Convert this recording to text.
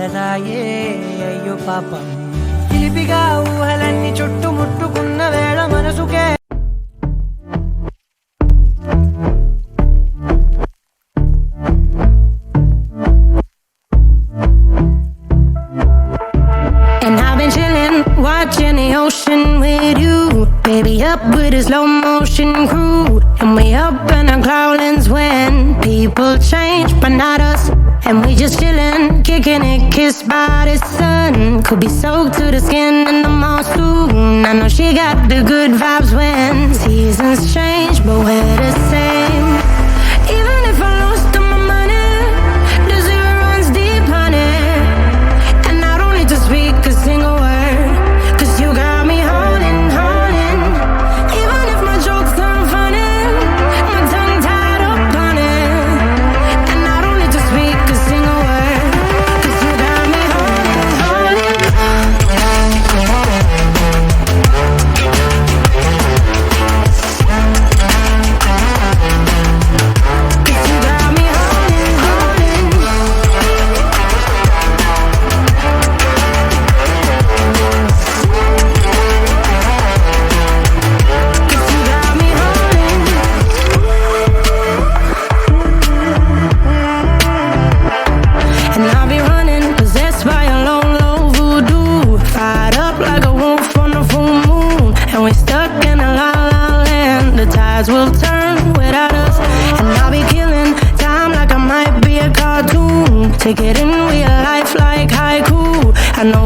కలదాయే అయ్యో పాపం చిలిపిగా ఊహలన్నీ చుట్టుముట్టుకున్న వేళ మనసుకే Watching the ocean with you, baby, up with a slow motion crew, and we up in our cloudlands when people change, but not us. And we just chillin', kicking it, kissed by the sun. Could be soaked to the skin in the monsoon. I know she got the good vibes when seasons change, but we're the same. Even if I lost all my money, the zero runs deep, honey, and I don't need to speak a single word. You got me holding, holding. Even if my jokes aren't funny, my tongue tied up on it, and I don't need to speak a single word. 'Cause you got me holding, holding. 'Cause you got me holding, holding. Will turn without us, and I'll be killing time like I might be a cartoon. Take it in real life like haiku. I know